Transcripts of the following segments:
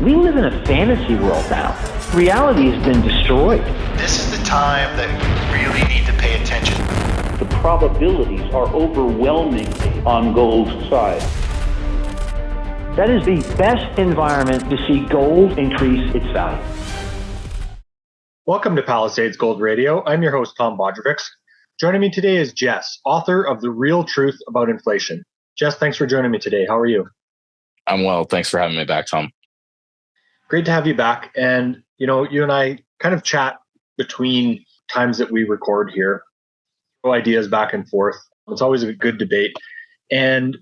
We live in a fantasy world now. Reality has been destroyed. This is the time that you really need to pay attention. The probabilities are overwhelmingly on gold's side. That is the best environment to see gold increase its value. Welcome to Palisade's Gold Radio. I'm your host, Tom Bodrovics. Joining me today is J.E.S, author of The Real Truth About Inflation. J.E.S, thanks for joining me today. How are you? I'm well. Thanks for having me back, Tom. Great to have you back. And, you and I kind of chat between times that we record here, throw ideas back and forth. It's always a good debate. And I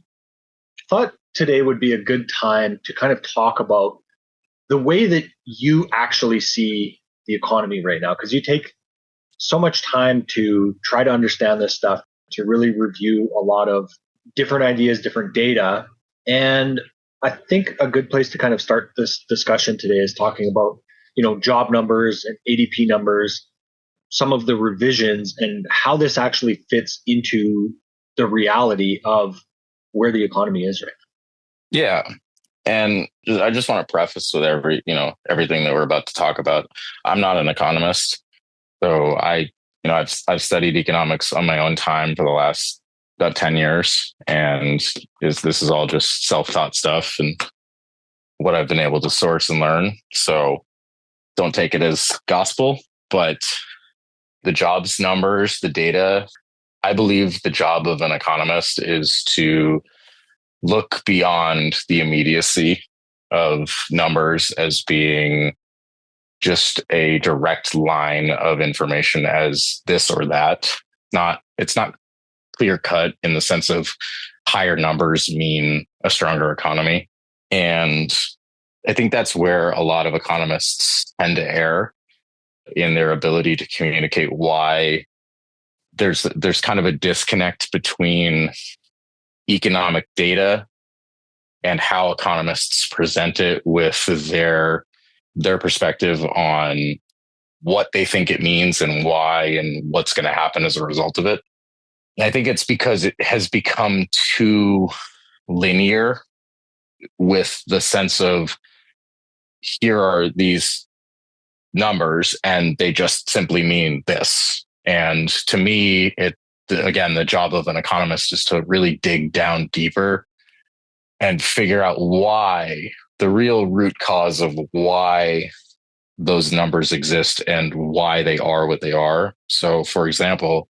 thought today would be a good time to kind of talk about the way that you actually see the economy right now, because you take so much time to try to understand this stuff, to really review a lot of different ideas, different data. And I think a good place to kind of start this discussion today is talking about, job numbers and ADP numbers, some of the revisions and how this actually fits into the reality of where the economy is right now. Yeah. And I just want to preface with everything that we're about to talk about. I'm not an economist. So I've studied economics on my own time for the last about 10 years. And this is all just self-taught stuff and what I've been able to source and learn. So don't take it as gospel, but the jobs numbers, the data, I believe the job of an economist is to look beyond the immediacy of numbers as being just a direct line of information as this or that. It's not clear cut in the sense of higher numbers mean a stronger economy. And I think that's where a lot of economists tend to err in their ability to communicate why there's kind of a disconnect between economic data and how economists present it with their perspective on what they think it means and why and what's going to happen as a result of it. And I think it's because it has become too linear with the sense of here are these numbers and they just simply mean this. And to me, the job of an economist is to really dig down deeper and figure out why, the real root cause of why those numbers exist and why they are what they are. So, for example,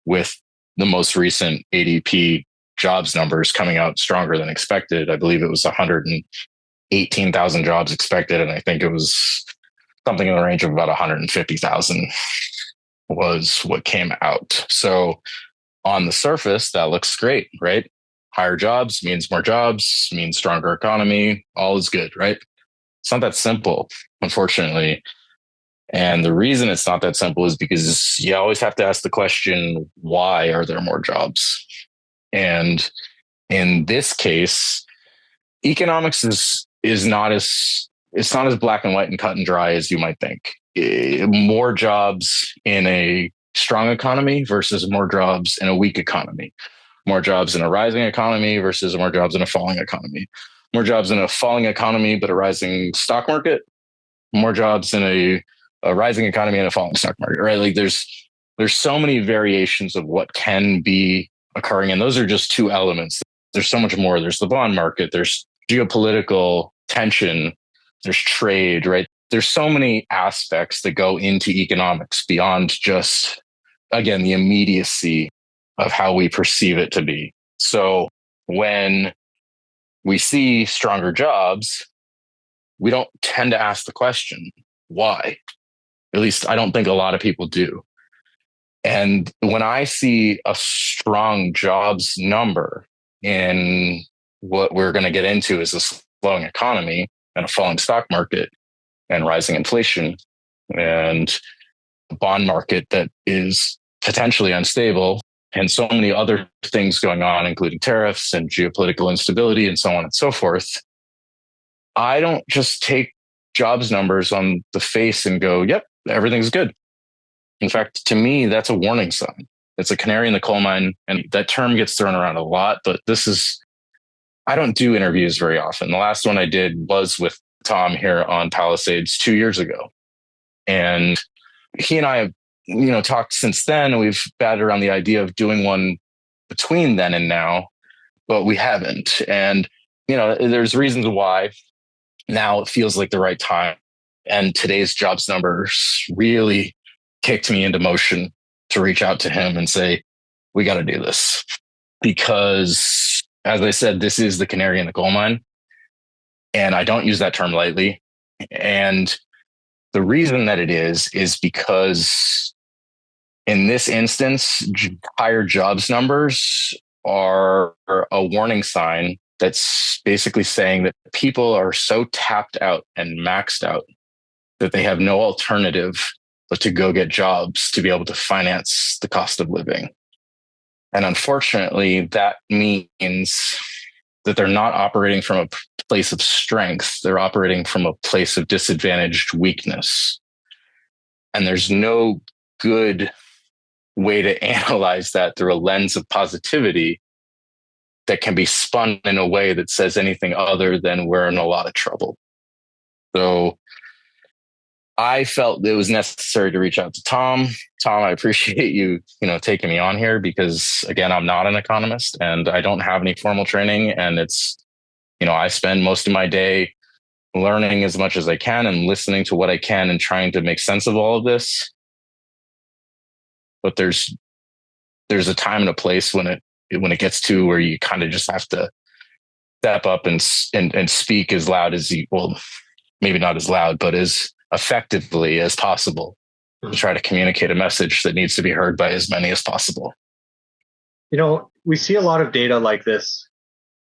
with the most recent ADP jobs numbers coming out stronger than expected, I believe it was 118,000 jobs expected, and I think it was something in the range of about 150,000 was what came out. So on the surface, that looks great, right? Higher jobs means more jobs, means stronger economy. All is good, right? It's not that simple, unfortunately. And the reason it's not that simple is because you always have to ask the question, why are there more jobs? And in this case, economics is not as black and white and cut and dry as you might think. More jobs in a strong economy versus more jobs in a weak economy. More jobs in a rising economy versus more jobs in a falling economy. More jobs in a falling economy, but a rising stock market. More jobs in a rising economy and a falling stock market, right? Like there's so many variations of what can be occurring. And those are just two elements. There's so much more. There's the bond market. There's geopolitical tension. There's trade, right? There's so many aspects that go into economics beyond just, again, the immediacy of how we perceive it to be. So when we see stronger jobs, we don't tend to ask the question, why? At least I don't think a lot of people do. And when I see a strong jobs number in what we're going to get into is a slowing economy and a falling stock market and rising inflation and a bond market that is potentially unstable and so many other things going on, including tariffs and geopolitical instability and so on and so forth, I don't just take jobs numbers on the face and go, yep, everything's good. In fact, to me, that's a warning sign. It's a canary in the coal mine. And that term gets thrown around a lot, but I don't do interviews very often. The last one I did was with Tom here on Palisades 2 years ago. And he and I have, talked since then. We've batted around the idea of doing one between then and now, but we haven't. And, there's reasons why now it feels like the right time. And today's jobs numbers really kicked me into motion to reach out to him and say, we got to do this. Because, as I said, this is the canary in the coal mine. And I don't use that term lightly. And the reason that it is because in this instance, higher jobs numbers are a warning sign that's basically saying that people are so tapped out and maxed out that they have no alternative but to go get jobs to be able to finance the cost of living. And unfortunately, that means that they're not operating from a place of strength. They're operating from a place of disadvantaged weakness. And there's no good way to analyze that through a lens of positivity that can be spun in a way that says anything other than we're in a lot of trouble. So I felt it was necessary to reach out to Tom. Tom, I appreciate you, taking me on here because, again, I'm not an economist and I don't have any formal training. And it's, I spend most of my day learning as much as I can and listening to what I can and trying to make sense of all of this. But there's a time and a place when it gets to where you kind of just have to step up and speak as loud as maybe not as loud, but as effectively as possible to try to communicate a message that needs to be heard by as many as possible. We see a lot of data like this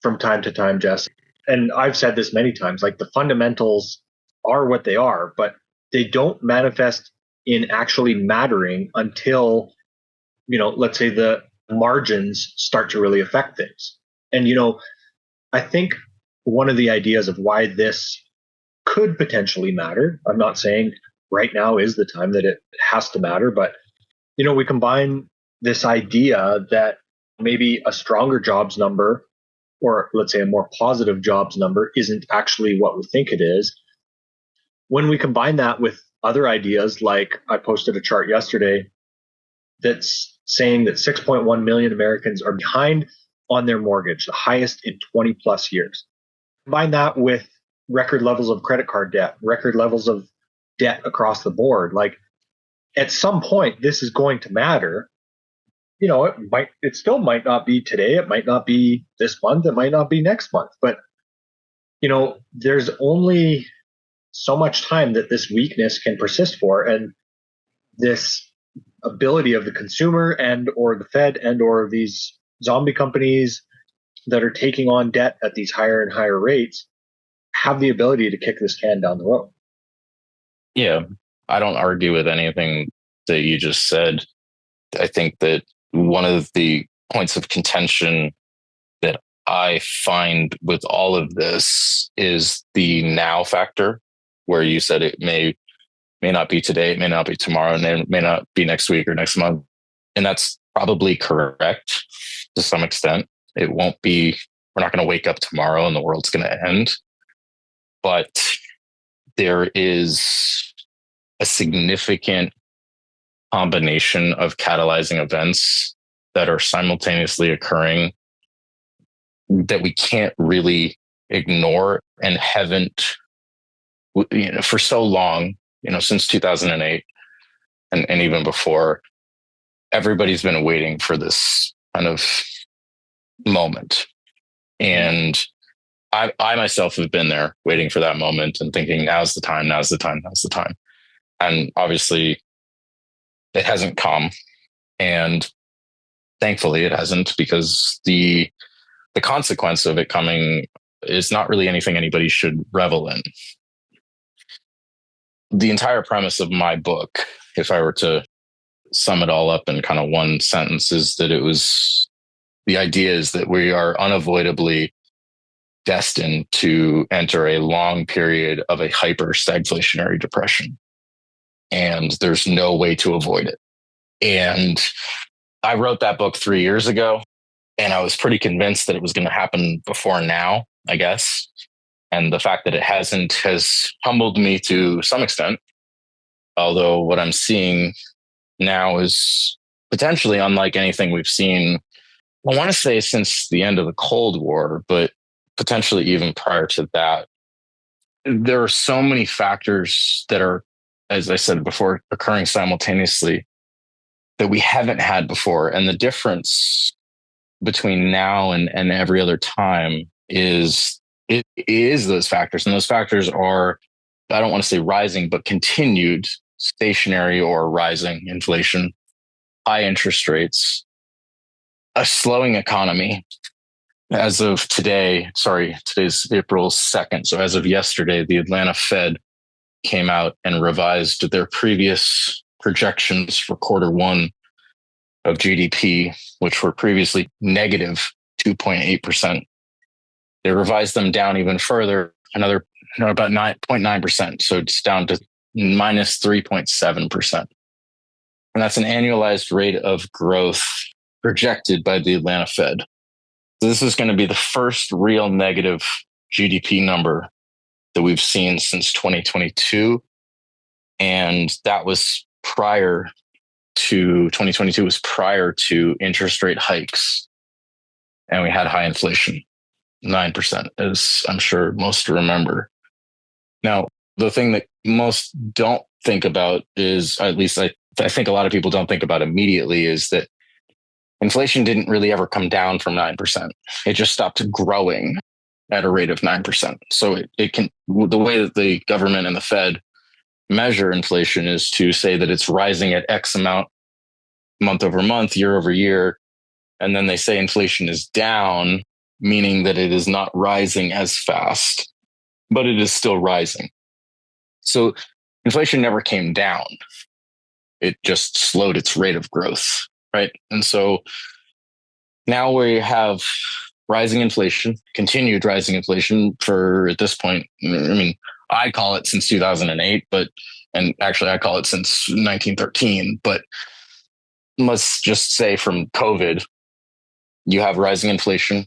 from time to time, Jess. And I've said this many times, like the fundamentals are what they are, but they don't manifest in actually mattering until, let's say the margins start to really affect things. And, I think one of the ideas of why this could potentially matter, I'm not saying right now is the time that it has to matter, but, we combine this idea that maybe a stronger jobs number, or let's say a more positive jobs number, isn't actually what we think it is. When we combine that with other ideas, like I posted a chart yesterday that's saying that 6.1 million Americans are behind on their mortgage, the highest in 20 plus years. Combine that with record levels of credit card debt, record levels of debt across the board. Like at some point, this is going to matter. It still might not be today. It might not be this month. It might not be next month. But, there's only so much time that this weakness can persist for. And this ability of the consumer and or the Fed and or these zombie companies that are taking on debt at these higher and higher rates have the ability to kick this can down the road. Yeah, I don't argue with anything that you just said. I think that one of the points of contention that I find with all of this is the now factor, where you said it may not be today, it may not be tomorrow, and it may not be next week or next month. And that's probably correct to some extent. It won't be, we're not going to wake up tomorrow and the world's going to end. But there is a significant combination of catalyzing events that are simultaneously occurring that we can't really ignore and haven't, for so long, since 2008 and even before, everybody's been waiting for this kind of moment. And I myself have been there waiting for that moment and thinking, now's the time. And obviously it hasn't come. And thankfully it hasn't, because the consequence of it coming is not really anything anybody should revel in. The entire premise of my book, if I were to sum it all up in kind of one sentence, is that the idea is that we are unavoidably destined to enter a long period of a hyper stagflationary depression. And there's no way to avoid it. And I wrote that book 3 years ago, and I was pretty convinced that it was going to happen before now, I guess. And the fact that it hasn't has humbled me to some extent. Although what I'm seeing now is potentially unlike anything we've seen, I want to say since the end of the Cold War, but potentially even prior to that. There are so many factors that are, as I said before, occurring simultaneously that we haven't had before. And the difference between now and every other time is it is those factors. And those factors are, I don't want to say rising, but continued stationary or rising inflation, high interest rates, a slowing economy. As of today, today's April 2nd. So as of yesterday, the Atlanta Fed came out and revised their previous projections for quarter one of GDP, which were previously negative 2.8%. They revised them down even further, about 9.9%. So it's down to minus 3.7%. And that's an annualized rate of growth projected by the Atlanta Fed. So this is going to be the first real negative GDP number that we've seen since 2022. And that was prior to 2022 was prior to interest rate hikes. And we had high inflation, 9%, as I'm sure most remember. Now, the thing that most don't think about is, at least I think a lot of people don't think about immediately, is that inflation didn't really ever come down from 9%. It just stopped growing at a rate of 9%. So it can, the way that the government and the Fed measure inflation is to say that it's rising at X amount month over month, year over year. And then they say inflation is down, meaning that it is not rising as fast, but it is still rising. So inflation never came down. It just slowed its rate of growth. Right. And so now we have rising inflation, continued rising inflation for, at this point, I mean, I call it since 2008, and actually I call it since 1913, but let's just say from COVID, you have rising inflation.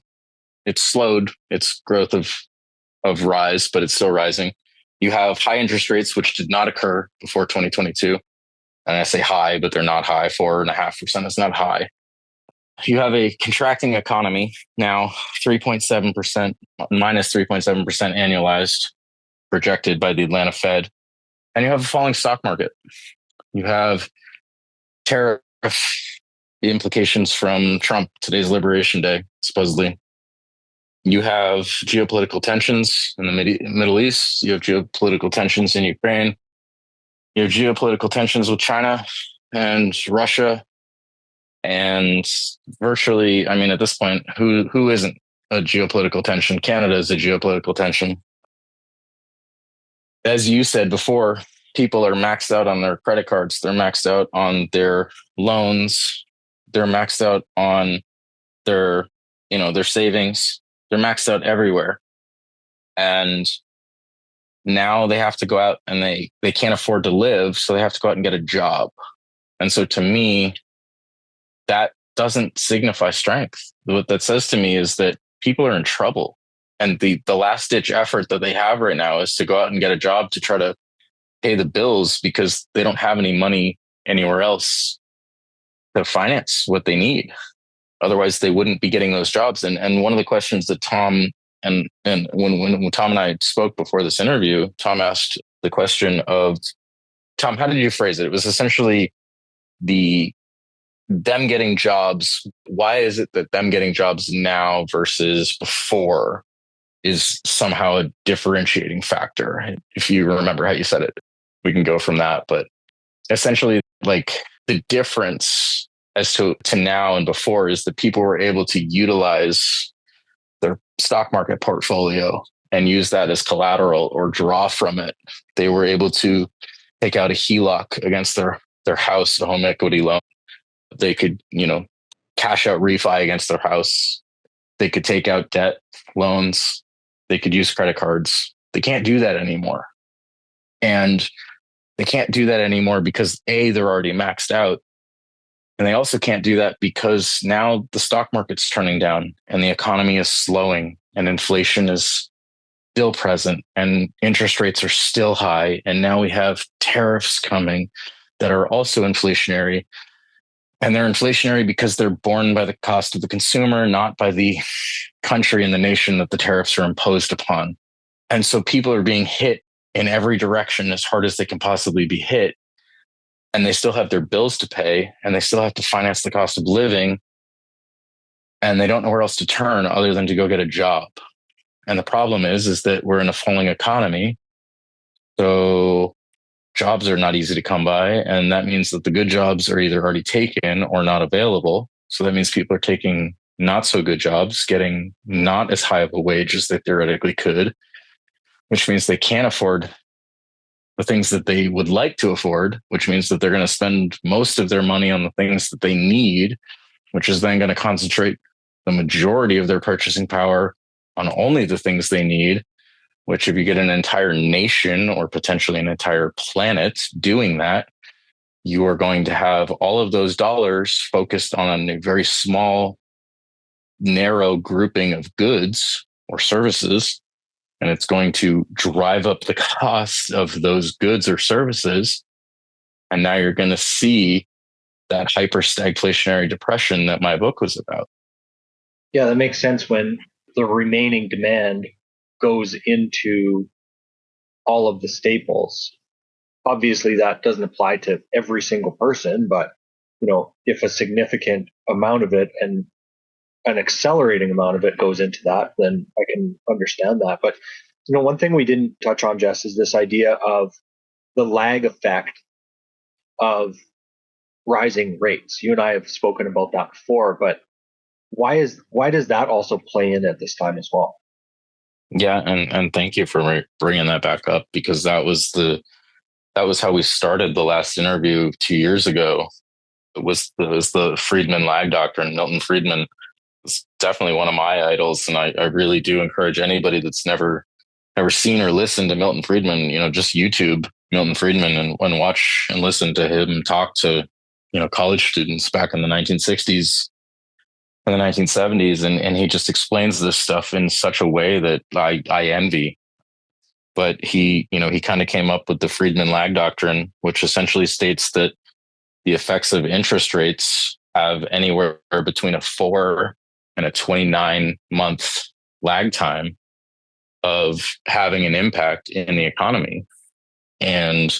It's slowed its growth of rise, but it's still rising. You have high interest rates, which did not occur before 2022. And I say high, but they're not high. 4.5% is not high. You have a contracting economy now, 3.7%, minus 3.7% annualized, projected by the Atlanta Fed. And you have a falling stock market. You have tariff implications from Trump, today's Liberation Day, supposedly. You have geopolitical tensions in the Middle East. You have geopolitical tensions in Ukraine. You have geopolitical tensions with China and Russia. And virtually, I mean, at this point, who isn't a geopolitical tension? Canada is a geopolitical tension. As you said before, people are maxed out on their credit cards. They're maxed out on their loans. They're maxed out on their savings. They're maxed out everywhere. And now they have to go out and they can't afford to live. So they have to go out and get a job. And so to me, that doesn't signify strength. What that says to me is that people are in trouble. And the last ditch effort that they have right now is to go out and get a job to try to pay the bills because they don't have any money anywhere else to finance what they need. Otherwise, they wouldn't be getting those jobs. And one of the questions that Tom and when Tom and I spoke before this interview, Tom asked the question of, Tom, how did you phrase it? It was essentially them getting jobs. Why is it that them getting jobs now versus before is somehow a differentiating factor? If you remember how you said it, we can go from that. But essentially, like, the difference as to now and before is that people were able to utilize their stock market portfolio and use that as collateral or draw from it. They were able to take out a HELOC against their house, a home equity loan. They could, cash out refi against their house. They could take out debt loans. They could use credit cards. They can't do that anymore. And they can't do that anymore because they're already maxed out. And they also can't do that because now the stock market's turning down and the economy is slowing and inflation is still present and interest rates are still high. And now we have tariffs coming that are also inflationary. And they're inflationary because they're borne by the cost of the consumer, not by the country and the nation that the tariffs are imposed upon. And so people are being hit in every direction as hard as they can possibly be hit. And they still have their bills to pay, and they still have to finance the cost of living. And they don't know where else to turn other than to go get a job. And the problem is that we're in a falling economy. So jobs are not easy to come by. And that means that the good jobs are either already taken or not available. So that means people are taking not so good jobs, getting not as high of a wage as they theoretically could, which means they can't afford the things that they would like to afford, which means that they're going to spend most of their money on the things that they need, which is then going to concentrate the majority of their purchasing power on only the things they need, which if you get an entire nation or potentially an entire planet doing that, you are going to have all of those dollars focused on a very small, narrow grouping of goods or services. And it's going to drive up the cost of those goods or services. And now you're going to see that hyper stagflationary depression that my book was about. Yeah, that makes sense when the remaining demand goes into all of the staples. Obviously, that doesn't apply to every single person, but if a significant amount of it and an accelerating amount of it goes into that, then I can understand that. But one thing we didn't touch on, Jess, is this idea of the lag effect of rising rates. You and I have spoken about that before, but why does that also play in at this time as well? Yeah, and thank you for bringing that back up, because that was how we started the last interview 2 years ago. It was the Friedman Lag doctrine. Milton Friedman is definitely one of my idols, and I really do encourage anybody that's never seen or listened to Milton Friedman, just YouTube Milton Friedman and watch and listen to him talk to college students back in the 1960s and the 1970s, and he just explains this stuff in such a way that I envy. But he kind of came up with the Friedman Lag doctrine, which essentially states that the effects of interest rates have anywhere between a 4 and a 29-month lag time of having an impact in the economy. And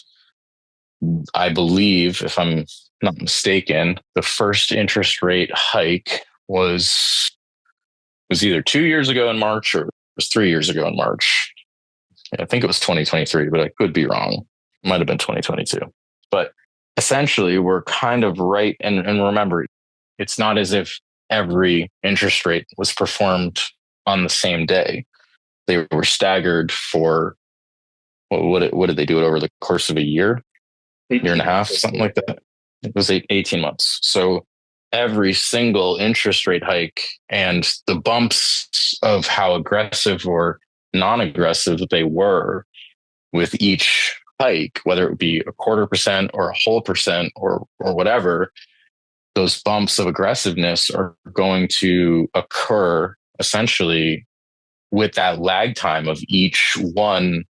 I believe, if I'm not mistaken, the first interest rate hike was either 2 years ago in March or it was 3 years ago in March. I think it was 2023, but I could be wrong. It might have been 2022. But essentially, we're kind of right. And remember, it's not as if every interest rate was performed on the same day. They were staggered for, what did they do it over the course of a year? Year and a half, something like that. It was 18 months. So every single interest rate hike and the bumps of how aggressive or non-aggressive they were with each hike, whether it be 0.25% or a whole percent or whatever, those bumps of aggressiveness are going to occur essentially with that lag time of each one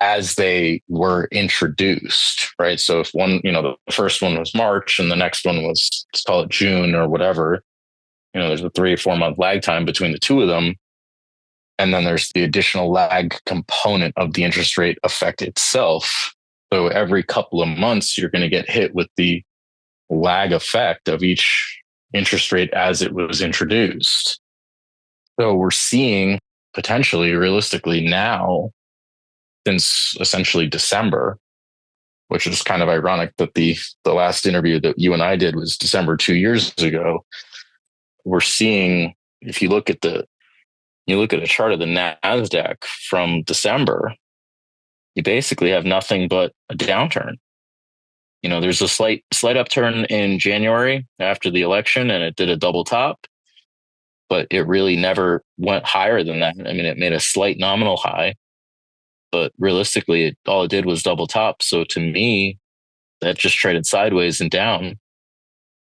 as they were introduced, right? So if one, the first one was March and the next one was, let's call it June or whatever, there's a 3 or 4 month lag time between the two of them. And then there's the additional lag component of the interest rate effect itself. So every couple of months, you're going to get hit with the lag effect of each interest rate as it was introduced. So we're seeing potentially, realistically now, since essentially December, which is kind of ironic that the last interview that you and I did was December 2 years ago. We're seeing, if you look at a chart of the NASDAQ from December, you basically have nothing but a downturn. There's a slight upturn in January after the election, and it did a double top, but it really never went higher than that. I mean, it made a slight nominal high, but realistically, all it did was double top. So to me, that just traded sideways and down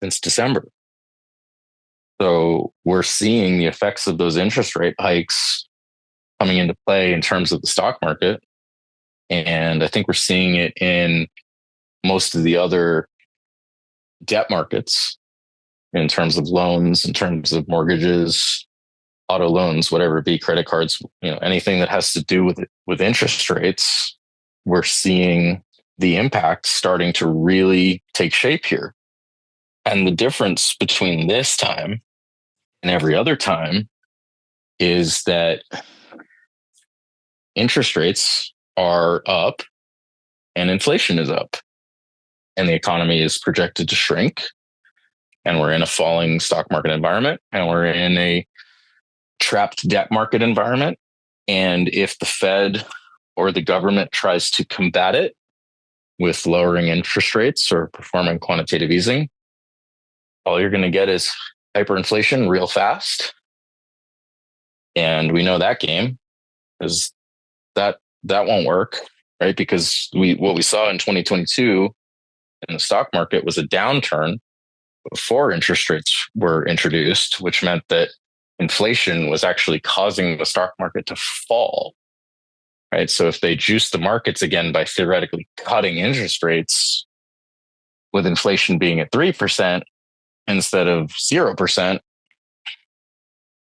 since December. So we're seeing the effects of those interest rate hikes coming into play in terms of the stock market. And I think we're seeing it in most of the other debt markets in terms of loans, in terms of mortgages, auto loans, whatever it be, credit cards, anything that has to do with interest rates. We're seeing the impact starting to really take shape here. And the difference between this time and every other time is that interest rates are up and inflation is up, and the economy is projected to shrink, and we're in a falling stock market environment, and we're in a trapped debt market environment. And if the Fed or the government tries to combat it with lowering interest rates or performing quantitative easing, all you're going to get is hyperinflation real fast. And we know that game is that won't work, right? Because what we saw in 2022 in the stock market was a downturn before interest rates were introduced, which meant that inflation was actually causing the stock market to fall, right? So if they juice the markets again by theoretically cutting interest rates, with inflation being at 3% instead of 0%,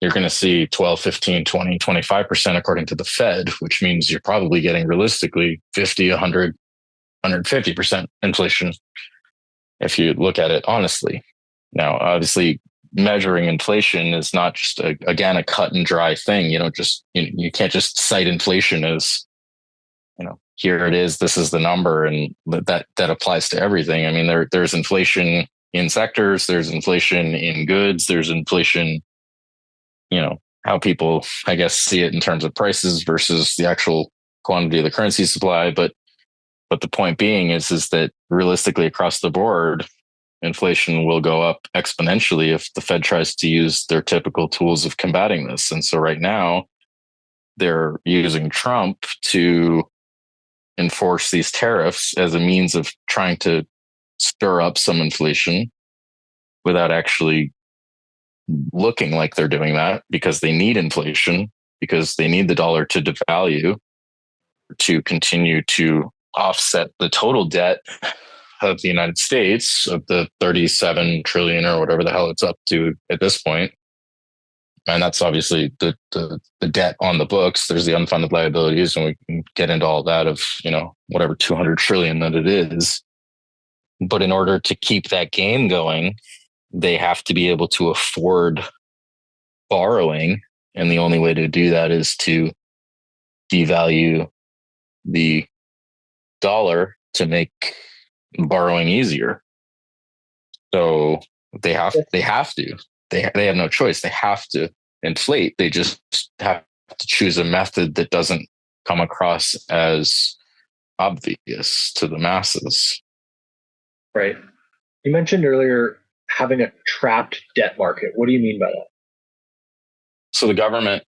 you're going to see 12, 15, 20, 25% according to the Fed, which means you're probably getting realistically 50, 100, 150% inflation if you look at it honestly. Now, obviously, measuring inflation is not just a cut and dry thing. You can't just cite inflation as, here it is, this is the number, and that applies to everything. I mean, there's inflation in sectors, there's inflation in goods, there's inflation, how people, I guess, see it in terms of prices versus the actual quantity of the currency supply. But the point being is that realistically across the board, inflation will go up exponentially if the Fed tries to use their typical tools of combating this. And so right now, they're using Trump to enforce these tariffs as a means of trying to stir up some inflation without actually looking like they're doing that, because they need inflation, because they need the dollar to devalue to continue to offset the total debt of the United States, of the 37 trillion or whatever the hell it's up to at this point. And that's obviously the debt on the books. There's the unfunded liabilities, and we can get into all that of, whatever 200 trillion that it is. But in order to keep that game going, they have to be able to afford borrowing. And the only way to do that is to devalue the dollar to make borrowing easier. So they have to. They have no choice. They have to inflate. They just have to choose a method that doesn't come across as obvious to the masses. Right. You mentioned earlier having a trapped debt market. What do you mean by that? So the government's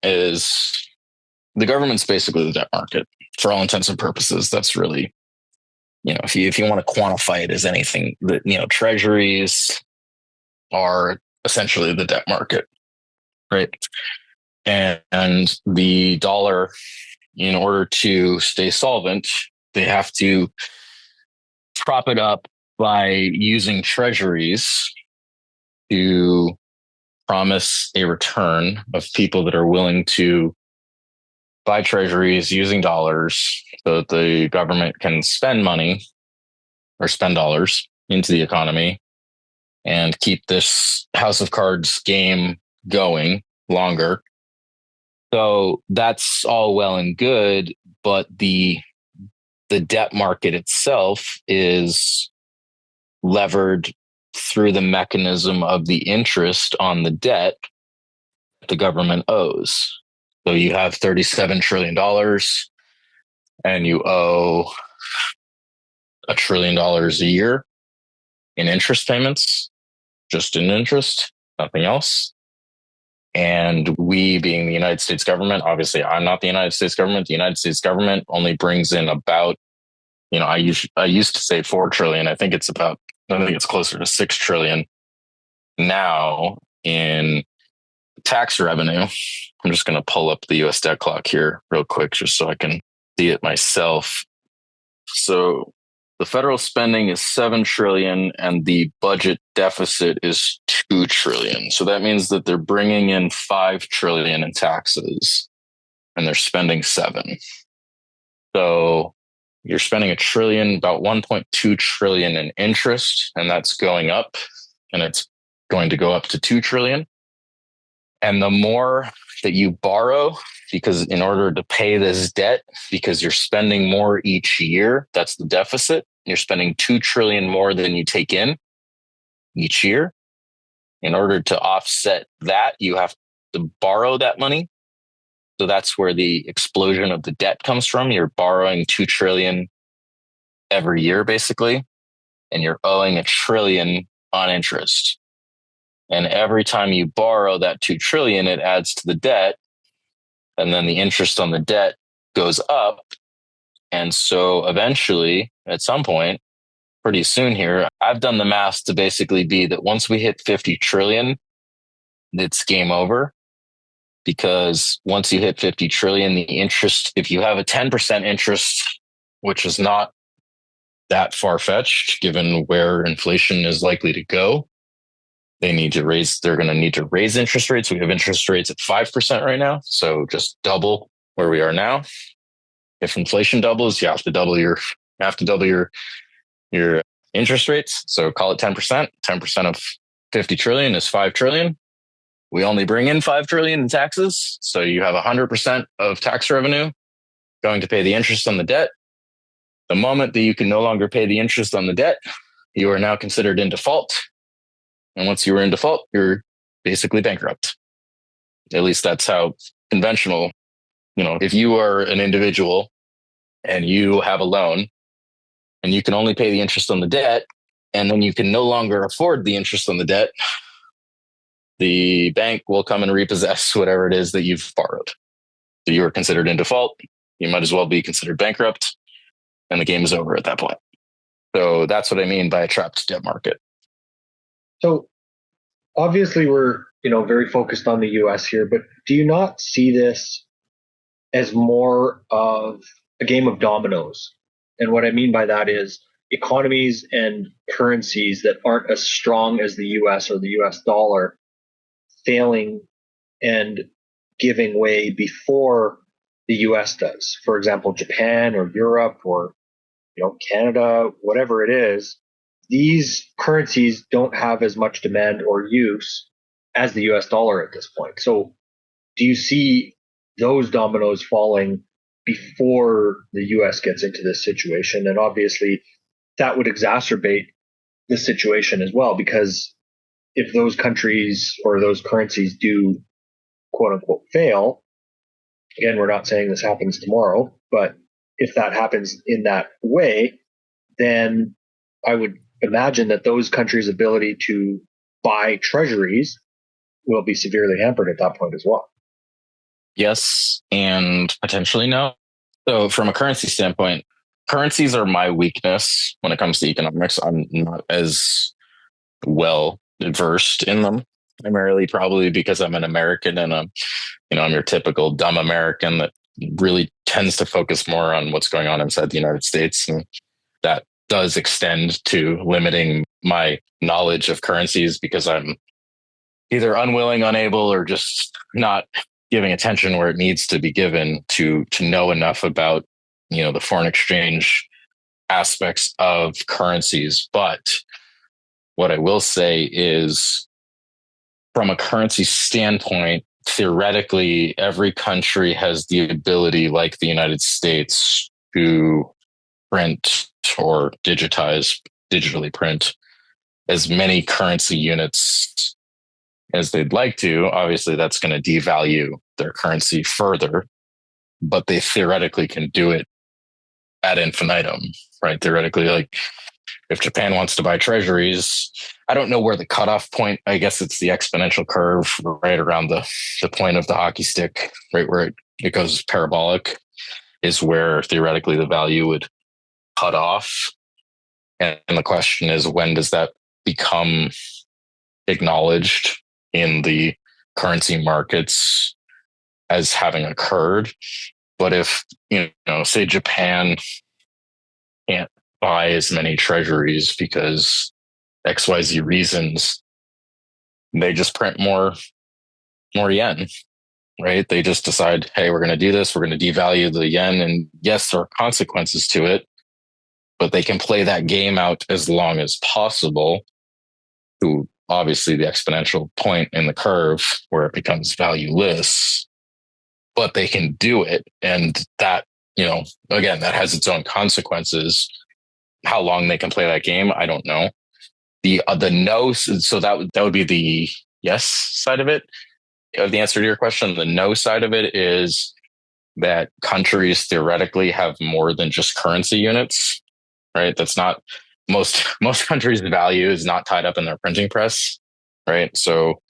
basically the debt market for all intents and purposes. That's really, if you want to quantify it as anything, that, treasuries are essentially the debt market, right? And the dollar, in order to stay solvent, they have to prop it up by using treasuries to promise a return of people that are willing to buy treasuries using dollars so that the government can spend money or spend dollars into the economy and keep this house of cards game going longer. So that's all well and good, but the debt market itself is levered through the mechanism of the interest on the debt the government owes. So you have $37 trillion and you owe $1 trillion a year in interest payments, just in interest, nothing else. And we, being the United States government, obviously I'm not the United States government. The United States government only brings in about, I used to say 4 trillion. I think it's closer to 6 trillion now in tax revenue, I'm just going to pull up the US debt clock here real quick just so I can see it myself. So the federal spending is 7 trillion and the budget deficit is 2 trillion. So that means that they're bringing in 5 trillion in taxes and they're spending 7. So you're spending $1 trillion, about 1.2 trillion in interest, and that's going up, and it's going to go up to 2 trillion. And the more that you borrow, because in order to pay this debt, because you're spending more each year, that's the deficit. You're spending 2 trillion more than you take in each year. In order to offset that, you have to borrow that money. So that's where the explosion of the debt comes from. You're borrowing 2 trillion every year, basically, and you're owing $1 trillion on interest. And every time you borrow that 2 trillion, it adds to the debt. And then the interest on the debt goes up. And so eventually, at some point, pretty soon here, I've done the math to basically be that once we hit 50 trillion, it's game over. Because once you hit 50 trillion, the interest, if you have a 10% interest, which is not that far-fetched given where inflation is likely to go, they're going to need to raise interest rates. We have interest rates at 5% right now. So just double where we are now. If inflation doubles, you have to double your interest rates. So call it 10%. 10% of 50 trillion is 5 trillion. We only bring in 5 trillion in taxes. So you have 100% of tax revenue going to pay the interest on the debt. The moment that you can no longer pay the interest on the debt, you are now considered in default. And once you are in default, you're basically bankrupt. At least that's how conventional, if you are an individual and you have a loan and you can only pay the interest on the debt, and then you can no longer afford the interest on the debt, the bank will come and repossess whatever it is that you've borrowed. So you are considered in default. You might as well be considered bankrupt, and the game is over at that point. So that's what I mean by a trapped debt market. So obviously we're, very focused on the US here, but do you not see this as more of a game of dominoes? And what I mean by that is economies and currencies that aren't as strong as the US or the US dollar failing and giving way before the US does. For example, Japan or Europe or Canada, whatever it is, these currencies don't have as much demand or use as the US dollar at this point. So do you see those dominoes falling before the US gets into this situation? And obviously that would exacerbate the situation as well, because if those countries or those currencies do quote unquote fail, again, we're not saying this happens tomorrow, but if that happens in that way, then I would imagine that those countries' ability to buy treasuries will be severely hampered at that point as well. Yes, and potentially no. So from a currency standpoint, currencies are my weakness when it comes to economics. I'm not as well versed in them, primarily probably because I'm an American and I'm your typical dumb American that really tends to focus more on what's going on inside the United States. And that does extend to limiting my knowledge of currencies because I'm either unwilling, unable, or just not giving attention where it needs to be given to know enough about, the foreign exchange aspects of currencies. But what I will say is from a currency standpoint, theoretically, every country has the ability, like the United States, to print or digitally print as many currency units as they'd like to. Obviously, that's going to devalue their currency further, but they theoretically can do it ad infinitum, right? Theoretically, like if Japan wants to buy treasuries, I don't know where the cutoff point, I guess it's the exponential curve right around the point of the hockey stick, right where it goes parabolic, is where theoretically the value would cut off. And the question is, when does that become acknowledged in the currency markets as having occurred. But if, say Japan can't buy as many treasuries because XYZ reasons, they just print more yen, right? They just decide, hey, we're going to do this. We're going to devalue the yen. And yes, there are consequences to it, but they can play that game out as long as possible to obviously the exponential point in the curve where it becomes valueless, but they can do it. And that, again, that has its own consequences. How long they can play that game, I don't know. The no, so that would be the yes side of it. The answer to your question, the no side of it is that countries theoretically have more than just currency units, right? That's not most countries' value is not tied up in their printing press, right? So,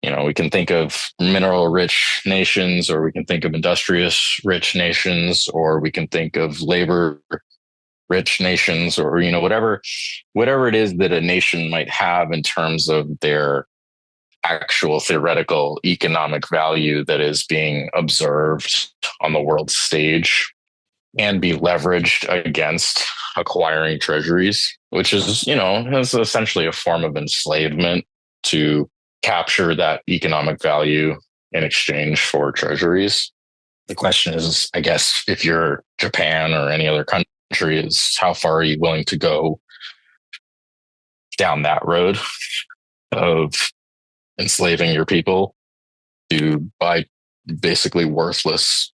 we can think of mineral rich nations, or we can think of industrious rich nations, or we can think of labor rich nations, or, whatever it is that a nation might have in terms of their actual theoretical economic value that is being observed on the world stage and be leveraged against acquiring treasuries, which is, is essentially a form of enslavement to capture that economic value in exchange for treasuries. The question is, I guess, if you're Japan or any other country, is how far are you willing to go down that road of enslaving your people to buy basically worthless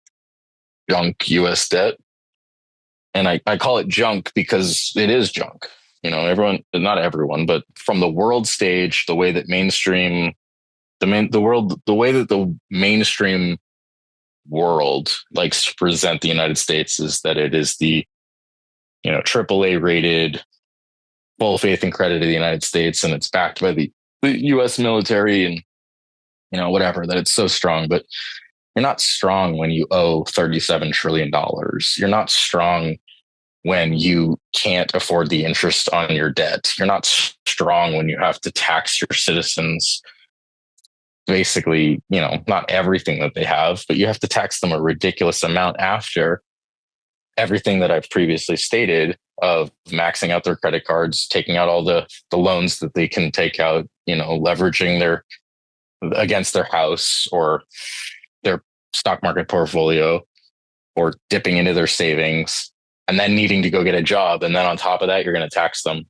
junk US debt? And I call it junk because it is junk. Everyone, not everyone, but from the world stage, the way that the mainstream world likes to present the United States is that it is the, AAA rated, full faith and credit of the United States, and it's backed by the US military and, whatever, that it's so strong. But you're not strong when you owe $37 trillion. You're not strong when you can't afford the interest on your debt. You're not strong when you have to tax your citizens basically, not everything that they have, but you have to tax them a ridiculous amount after everything that I've previously stated of maxing out their credit cards, taking out all the loans that they can take out, leveraging against their house or their stock market portfolio, or dipping into their savings and then needing to go get a job. And then on top of that, you're going to tax them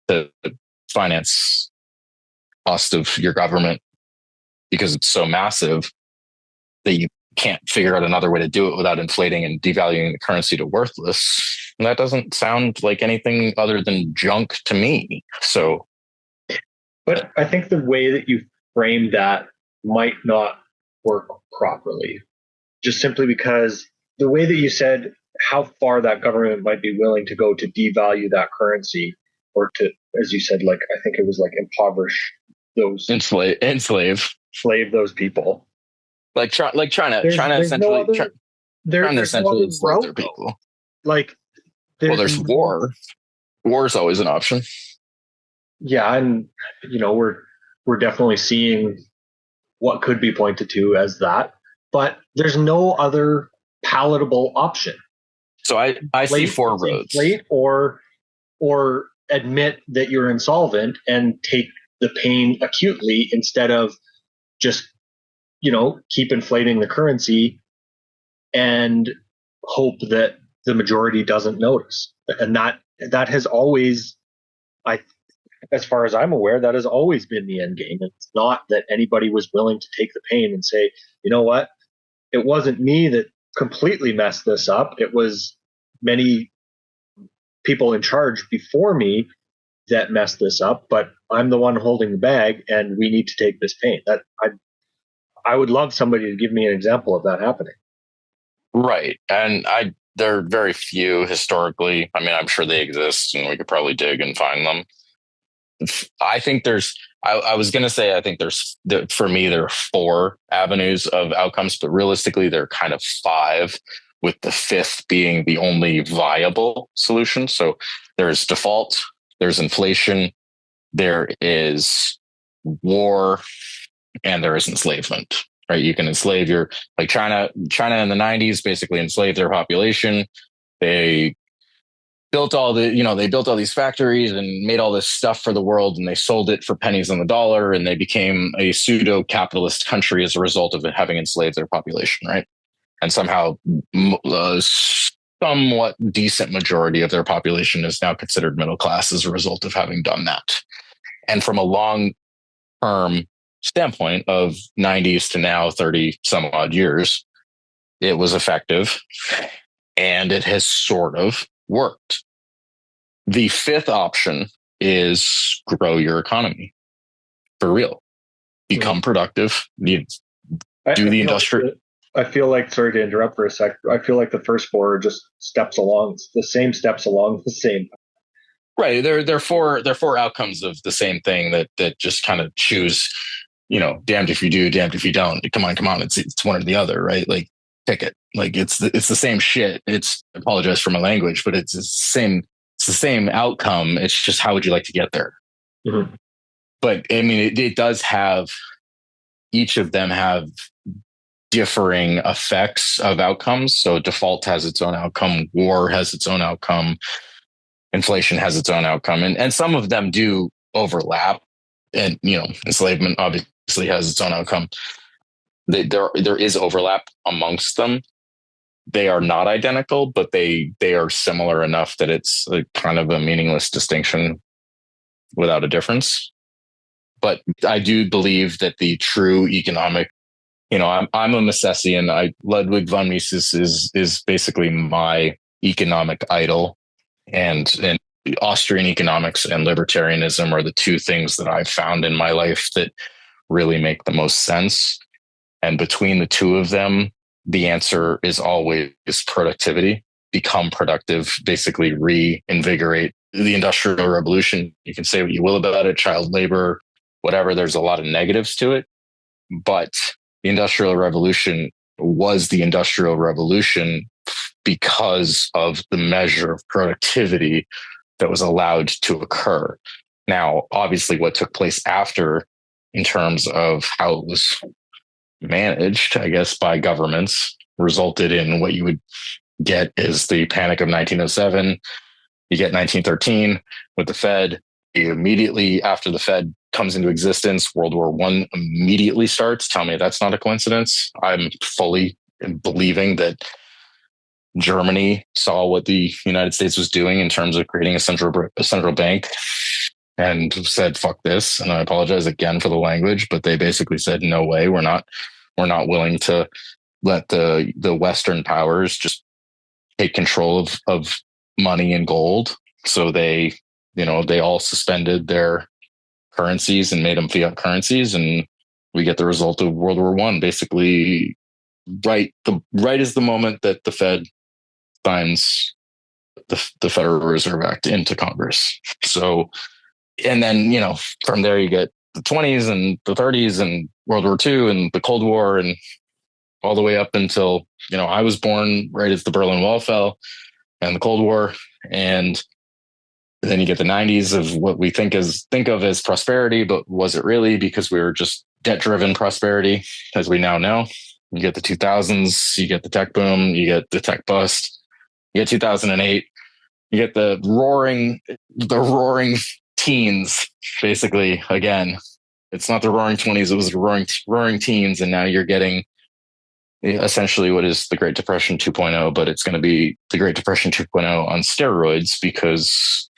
to finance cost of your government because it's so massive that you can't figure out another way to do it without inflating and devaluing the currency to worthless. And that doesn't sound like anything other than junk to me. So, but I think the way that you frame that might not work properly, just simply because the way that you said how far that government might be willing to go to devalue that currency, or to, as you said, like, I think it was like impoverish those, enslave those people. Trying to essentially enslave their people. Like, there's war. War is always an option. Yeah, and we're definitely seeing what could be pointed to as that, but there's no other palatable option. So I see four roads. Inflate or admit that you're insolvent and take the pain acutely instead of just keep inflating the currency and hope that the majority doesn't notice. And that has always, as far as I'm aware, that has always been the end game. It's not that anybody was willing to take the pain and say, you know what, it wasn't me that completely messed this up. It was many people in charge before me that messed this up, but I'm the one holding the bag and we need to take this pain. That I would love somebody to give me an example of that happening. Right. And there are very few historically. I mean, I'm sure they exist and we could probably dig and find them. I think I was going to say, I think for me, there are 4 avenues of outcomes, but realistically, there are kind of 5, with the 5th being the only viable solution. So there's default, there's inflation, there is war, and there is enslavement, right? You can enslave like China in the 90s basically enslaved their population. They built they built all these factories and made all this stuff for the world, and they sold it for pennies on the dollar, and they became a pseudo capitalist country as a result of it having enslaved their population, right? And somehow somewhat decent majority of their population is now considered middle class as a result of having done that. And from a long term standpoint of 90s to now 30 some odd years, it was effective and it has sort of worked. The fifth option is grow your economy for real. Become productive. Do the industrial. I feel like, sorry to interrupt for a sec, I feel like the first four are just steps along, the same steps along the same. Right. They're four outcomes of the same thing that just kind of choose, damned if you do, damned if you don't. Come on. It's one or the other, right? Like, pick it. Like it's the same shit. I apologize for my language, but it's the same outcome. It's just how would you like to get there? Mm-hmm. But I mean, it does have, each of them have differing effects of outcomes. So default has its own outcome. War has its own outcome. Inflation has its own outcome. And some of them do overlap. And, enslavement obviously has its own outcome. There is overlap amongst them. They are not identical, but they are similar enough that it's kind of a meaningless distinction without a difference. But I do believe that the true economic, I'm a Misesian. Ludwig von Mises is basically my economic idol, and Austrian economics and libertarianism are the two things that I've found in my life that really make the most sense. And between the two of them, the answer is always productivity. Become productive, basically reinvigorate the Industrial Revolution. You can say what you will about it, child labor, whatever. There's a lot of negatives to it, but the Industrial Revolution was the Industrial Revolution because of the measure of productivity that was allowed to occur. Now, obviously, what took place after in terms of how it was managed, I guess, by governments resulted in what you would get is the Panic of 1907. You get 1913 with the Fed. Immediately after the Fed comes into existence, World War I immediately starts. Tell me that's not a coincidence. I'm fully believing that Germany saw what the United States was doing in terms of creating a central bank and said, fuck this. And I apologize again for the language, but they basically said, no way, we're not willing to let the Western powers just take control of money and gold. So they all suspended their currencies and made them fiat currencies. And we get the result of World War I, basically right is the moment that the Fed signs the Federal Reserve Act into Congress. So, and then, from there you get the 20s and the 30s and World War II and the Cold War and all the way up until, I was born right as the Berlin Wall fell and the Cold War. And then you get the 90s of what we think of as prosperity, but was it really? Because we were just debt-driven prosperity, as we now know. You get the 2000s, you get the tech boom, you get the tech bust, you get 2008, you get the roaring teens, basically. Again, it's not the roaring 20s, it was the roaring teens, and now you're getting essentially what is the Great Depression 2.0, but it's going to be the Great Depression 2.0 on steroids, because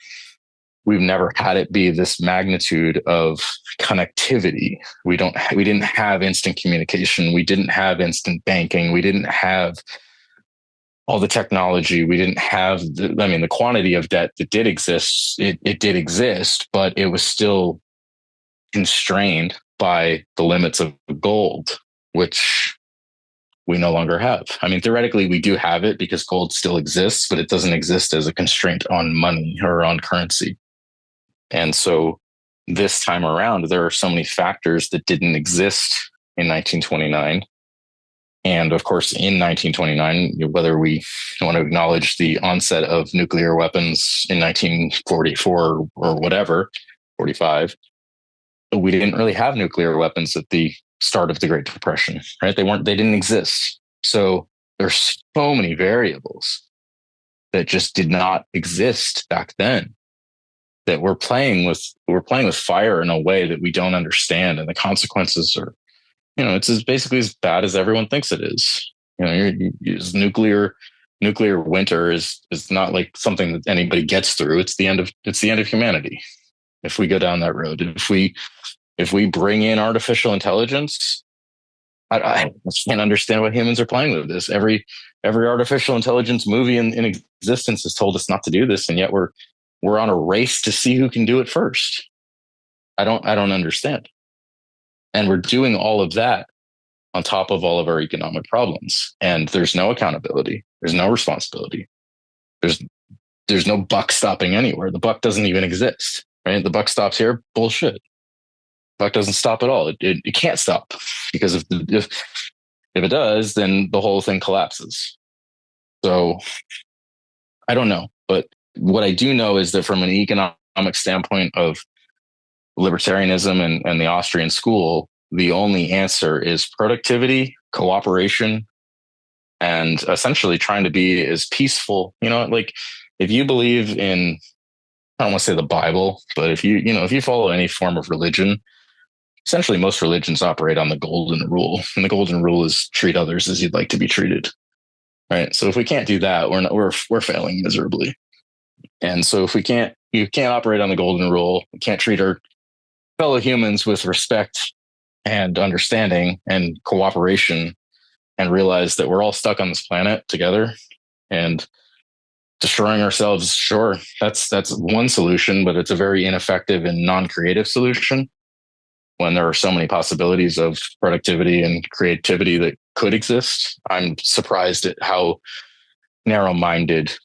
we've never had it be this magnitude of connectivity. We didn't have instant communication. We didn't have instant banking. We didn't have all the technology. We didn't have the quantity of debt that did exist. It did exist, but it was still constrained by the limits of gold, which we no longer have. I mean, theoretically, we do have it because gold still exists, but it doesn't exist as a constraint on money or on currency. And so this time around, there are so many factors that didn't exist in 1929. And of course, in 1929, whether we want to acknowledge the onset of nuclear weapons in 1944 or whatever, 45, we didn't really have nuclear weapons at the start of the Great Depression, right? They didn't exist. So there's so many variables that just did not exist back then, that we're playing with fire in a way that we don't understand. And the consequences are, it's basically as bad as everyone thinks it is. Nuclear winter is not like something that anybody gets through. It's the end of humanity if we go down that road. If we bring in artificial intelligence, I can't understand why humans are playing with this. Every artificial intelligence movie in existence has told us not to do this, and yet we're on a race to see who can do it first. I don't understand. And we're doing all of that on top of all of our economic problems. And there's no accountability. There's no responsibility. There's no buck stopping anywhere. The buck doesn't even exist, right? The buck stops here. Bullshit. Buck doesn't stop at all. It can't stop, because if it does, then the whole thing collapses. So I don't know. But what I do know is that from an economic standpoint of libertarianism and the Austrian school, the only answer is productivity, cooperation, and essentially trying to be as peaceful. Like if you believe in, I don't want to say the Bible, but if you follow any form of religion, essentially most religions operate on the golden rule. And the golden rule is treat others as you'd like to be treated. Right. So if we can't do that, we're failing miserably. And so if you can't operate on the golden rule, we can't treat our fellow humans with respect and understanding and cooperation, and realize that we're all stuck on this planet together and destroying ourselves. Sure, that's one solution, but it's a very ineffective and non-creative solution when there are so many possibilities of productivity and creativity that could exist. I'm surprised at how narrow-minded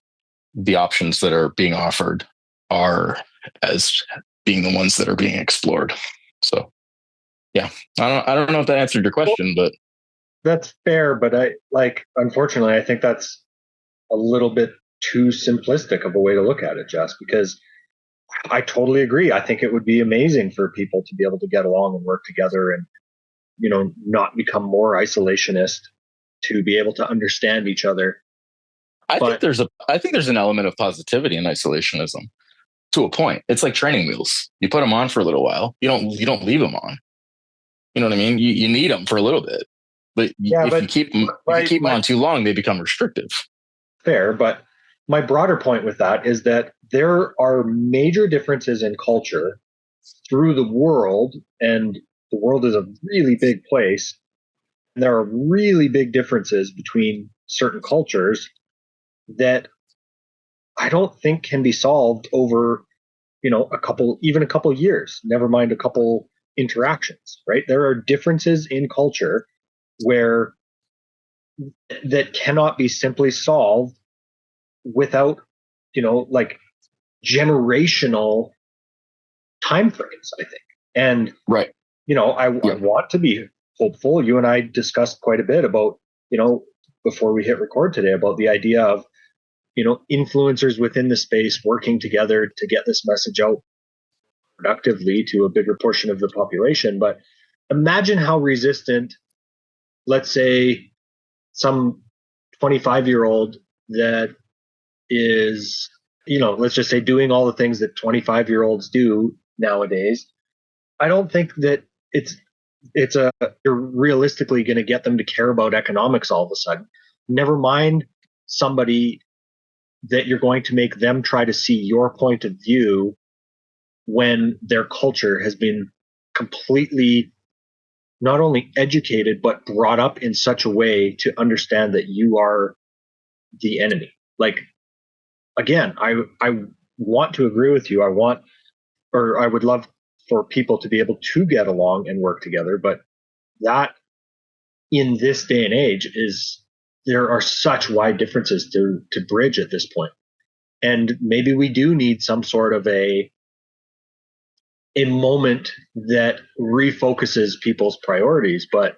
the options that are being offered are as being the ones that are being explored. So yeah, I don't know if that answered your question, but that's fair. But unfortunately, I think that's a little bit too simplistic of a way to look at it, Jess, because I totally agree. I think it would be amazing for people to be able to get along and work together and, not become more isolationist, to be able to understand each other. I think there's an element of positivity in isolationism to a point. It's like training wheels. You put them on for a little while. You don't leave them on. You know what I mean? You need them for a little bit, but if you keep them on too long, they become restrictive. Fair, but my broader point with that is that there are major differences in culture through the world, and the world is a really big place. And there are really big differences between certain cultures that I don't think can be solved over, a couple years, never mind a couple interactions, right? There are differences in culture that cannot be simply solved without, generational timeframes, I think. And, right. I want to be hopeful. You and I discussed quite a bit about, before we hit record today, about the idea of, influencers within the space working together to get this message out productively to a bigger portion of the population. But imagine how resistant, let's say, some 25-year-old that is, let's just say, doing all the things that 25-year-olds do nowadays. I don't think that you're realistically going to get them to care about economics all of a sudden. Never mind somebody that you're going to make them try to see your point of view when their culture has been completely not only educated, but brought up in such a way to understand that you are the enemy. Like, again, I want to agree with you. I would love for people to be able to get along and work together. But that, in this day and age, there are such wide differences to bridge at this point. And maybe we do need some sort of a moment that refocuses people's priorities, but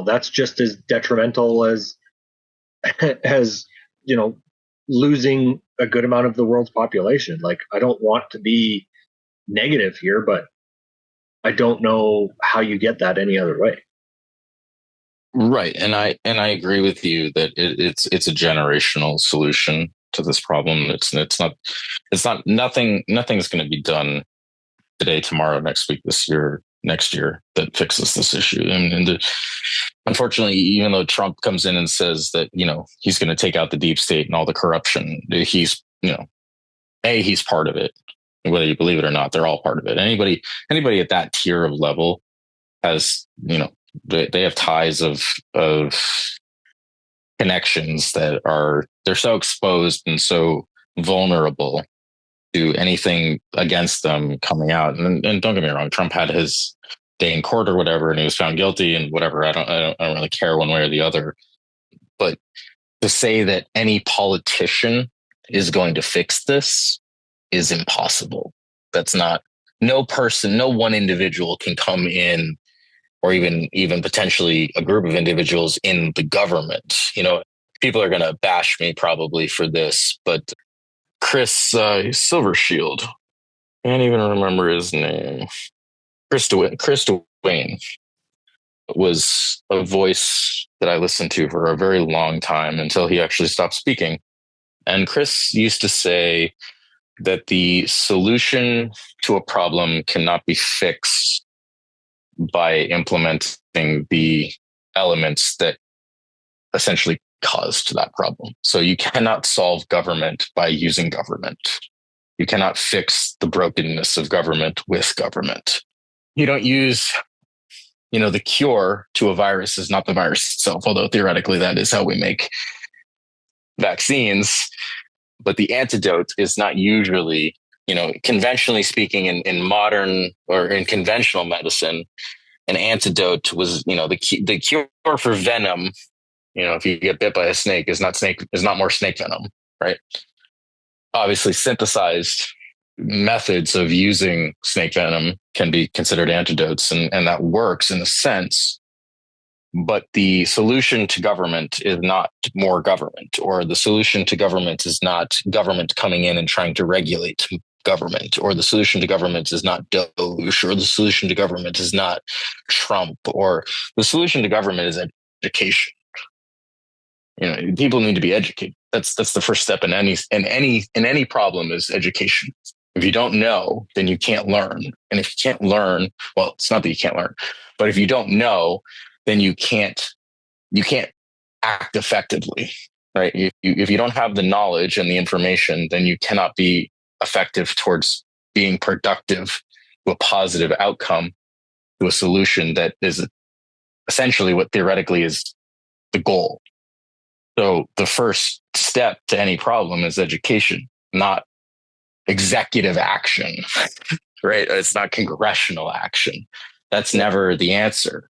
that's just as detrimental as losing a good amount of the world's population. Like, I don't want to be negative here, but I don't know how you get that any other way. Right. And I agree with you that it's a generational solution to this problem. Nothing's going to be done today, tomorrow, next week, this year, next year that fixes this issue. Unfortunately, even though Trump comes in and says that, he's going to take out the deep state and all the corruption, he's part of it. Whether you believe it or not, they're all part of it. Anybody at that tier of level has, they have ties of connections they're so exposed and so vulnerable to anything against them coming out. And don't get me wrong, Trump had his day in court or whatever, and he was found guilty and whatever. I don't really care one way or the other. But to say that any politician is going to fix this is impossible. That's not, no one individual can come in, or even potentially a group of individuals in the government. People are going to bash me probably for this, but Chris Silvershield, can't even remember his name. Chris Dwayne was a voice that I listened to for a very long time until he actually stopped speaking. And Chris used to say that the solution to a problem cannot be fixed by implementing the elements that essentially caused that problem. So you cannot solve government by using government. You cannot fix the brokenness of government with government. You don't use, the cure to a virus is not the virus itself, although theoretically that is how we make vaccines. But the antidote is not usually, conventionally speaking, in modern or in conventional medicine, an antidote was, the cure for venom. If you get bit by a snake, is not more snake venom, right? Obviously, synthesized methods of using snake venom can be considered antidotes, and that works in a sense. But the solution to government is not more government, or the solution to government is not government coming in and trying to regulate government, or the solution to government is not Doge, or the solution to government is not Trump, or the solution to government is education. People need to be educated. That's the first step in any problem is education. If you don't know, then you can't learn. And if you can't learn, well, it's not that you can't learn, but if you don't know, then you can't act effectively, right? If you don't have the knowledge and the information, then you cannot be effective towards being productive to a positive outcome, to a solution that is essentially what theoretically is the goal. So the first step to any problem is education, not executive action, right? It's not congressional action. That's never the answer.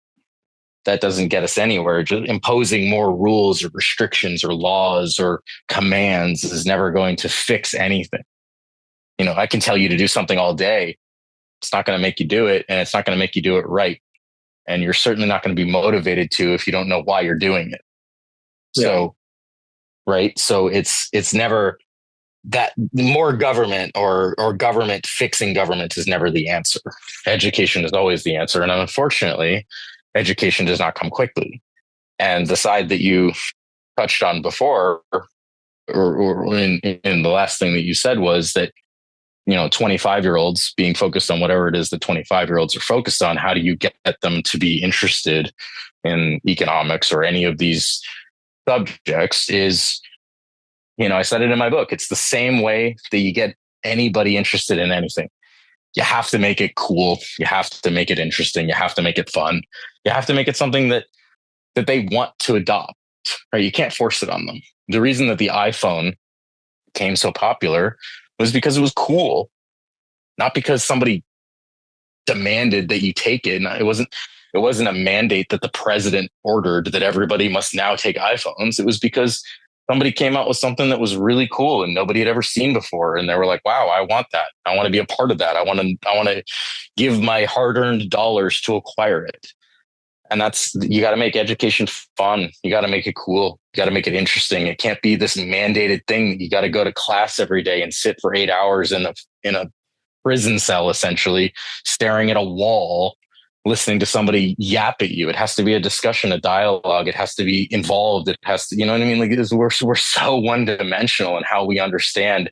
That doesn't get us anywhere. Just imposing more rules or restrictions or laws or commands is never going to fix anything. I can tell you to do something all day. It's not going to make you do it, and it's not going to make you do it right. And you're certainly not going to be motivated to if you don't know why you're doing it. Yeah. So, right. So it's never that more government or government fixing government is never the answer. Education is always the answer. And unfortunately, education does not come quickly. And the side that you touched on before, or in the last thing that you said was that, 25-year-olds being focused on whatever it is that 25-year-olds are focused on, how do you get them to be interested in economics or any of these subjects is, I said it in my book, it's the same way that you get anybody interested in anything. You have to make it cool. You have to make it interesting. You have to make it fun. You have to make it something that they want to adopt, right? You can't force it on them. The reason that the iPhone became so popular was because it was cool, not because somebody demanded that you take it. It wasn't a mandate that the president ordered that everybody must now take iPhones. It was because somebody came out with something that was really cool and nobody had ever seen before. And they were like, wow, I want that. I want to be a part of that. I want to give my hard-earned dollars to acquire it. And you got to make education fun. You got to make it cool. You got to make it interesting. It can't be this mandated thing that you got to go to class every day and sit for 8 hours in a prison cell, essentially, staring at a wall, listening to somebody yap at you. It has to be a discussion, a dialogue. It has to be involved. It has to, you know what I mean? Like, we're so one dimensional in how we understand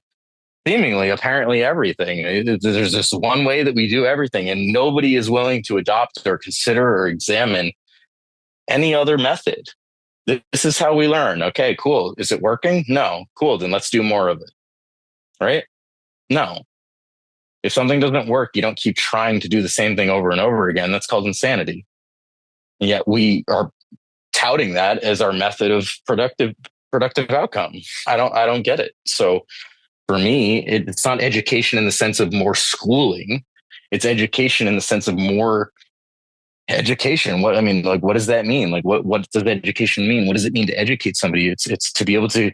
seemingly, apparently, everything. There's this one way that we do everything, and nobody is willing to adopt or consider or examine any other method. This is how we learn. Okay, cool. Is it working? No. Cool. Then let's do more of it. Right? No. If something doesn't work, you don't keep trying to do the same thing over and over again. That's called insanity. And yet we are touting that as our method of productive outcome. I don't get it. So for me, it's not education in the sense of more schooling. It's education in the sense of more education. What does that mean? Like, what does education mean? What does it mean to educate somebody? It's to be able to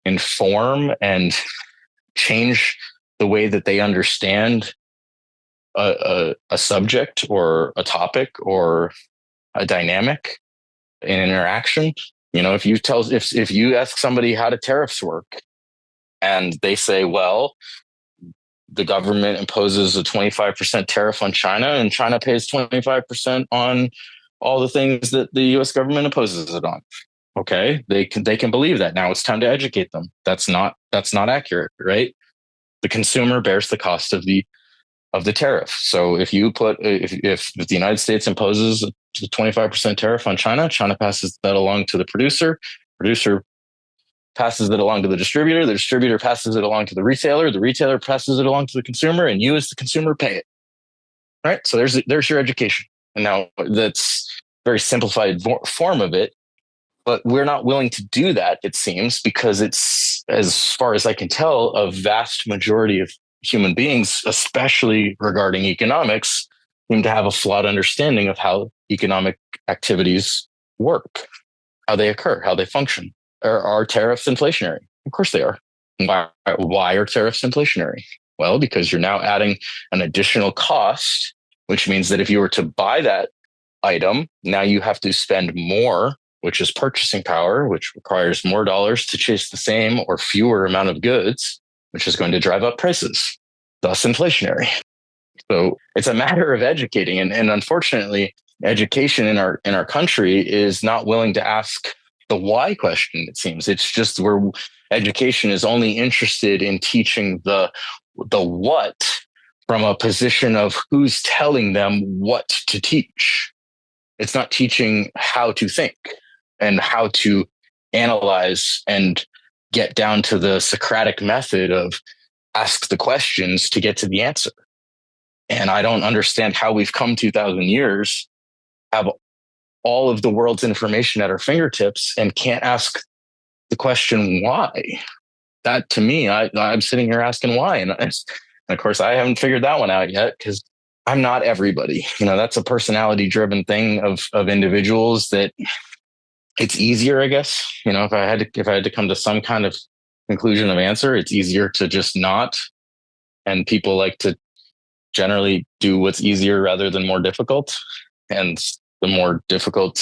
inform and change the way that they understand a subject or a topic or a dynamic, an interaction. If you ask somebody how do tariffs work, and they say, well, the government imposes a 25% tariff on China, and China pays 25% on all the things that the U.S. government imposes it on. Okay, they can believe that. Now it's time to educate them. That's not accurate, right? The consumer bears the cost of the tariff. So if the United States imposes a 25% tariff on China, China passes that along to the producer passes it along to the distributor passes it along to the retailer passes it along to the consumer, and you as the consumer pay it. Right? So there's your education. And now that's a very simplified form of it, but we're not willing to do that, it seems, because it's, as far as I can tell, a vast majority of human beings, especially regarding economics, seem to have a flawed understanding of how economic activities work, how they occur, how they function. Are tariffs inflationary? Of course they are. Why are tariffs inflationary? Well, because you're now adding an additional cost, which means that if you were to buy that item, now you have to spend more, which is purchasing power, which requires more dollars to chase the same or fewer amount of goods, which is going to drive up prices, thus inflationary. So it's a matter of educating. And unfortunately, education in our country is not willing to ask the why question, it seems. It's just where education is only interested in teaching the what from a position of who's telling them what to teach. It's not teaching how to think and how to analyze and get down to the Socratic method of ask the questions to get to the answer. And I don't understand how we've come 2,000 years, have all of the world's information at our fingertips, and can't ask the question why. That, to me, I'm sitting here asking why. And of course, I haven't figured that one out yet, because I'm not everybody. That's a personality driven thing of individuals that it's easier, I guess. If I had to come to some kind of conclusion of answer, it's easier to just not. And people like to generally do what's easier rather than more difficult. And the more difficult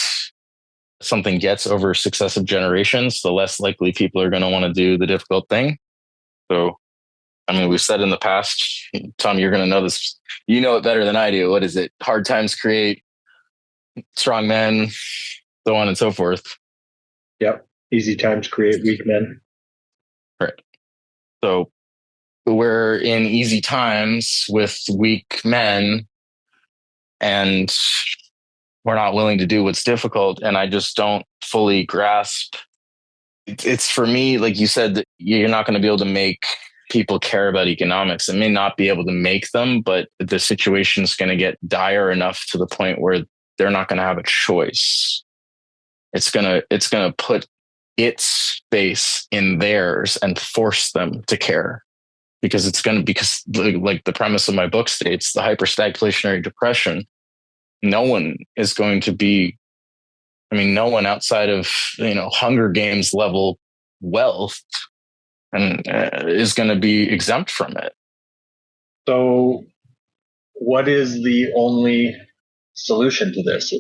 something gets over successive generations, the less likely people are going to want to do the difficult thing. So, we've said in the past, Tom, you're going to know this. You know it better than I do. What is it? Hard times create strong men, so on and so forth. Yep. Easy times create weak men. Right. So we're in easy times with weak men, and we're not willing to do what's difficult. And I just don't fully grasp. It's for me, like you said, that you're not going to be able to make people care about economics. It may not be able to make them, but the situation is going to get dire enough to the point where they're not going to have a choice. It's going to put its space in theirs and force them to care, because like the premise of my book states, the hyperstagflationary depression, no one is going to be, no one outside of, Hunger Games level wealth and is going to be exempt from it. So what is the only solution to this?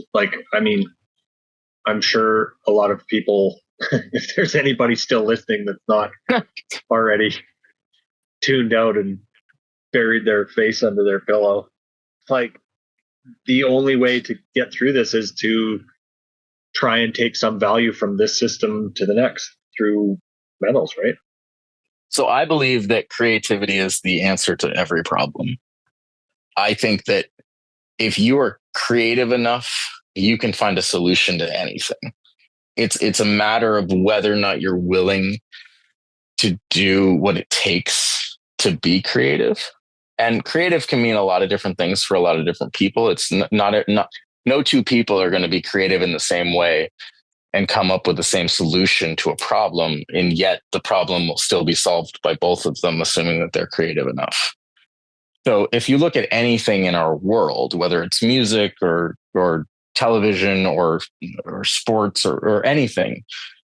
I'm sure a lot of people, if there's anybody still listening that's not already tuned out and buried their face under their pillow. Like, the only way to get through this is to try and take some value from this system to the next through metals, right? So I believe that creativity is the answer to every problem. I think that if you are creative enough, you can find a solution to anything. It's a matter of whether or not you're willing to do what it takes to be creative. And creative can mean a lot of different things for a lot of different people. It's not no two people are going to be creative in the same way and come up with the same solution to a problem. And yet the problem will still be solved by both of them, assuming that they're creative enough. So if you look at anything in our world, whether it's music or television or sports or anything,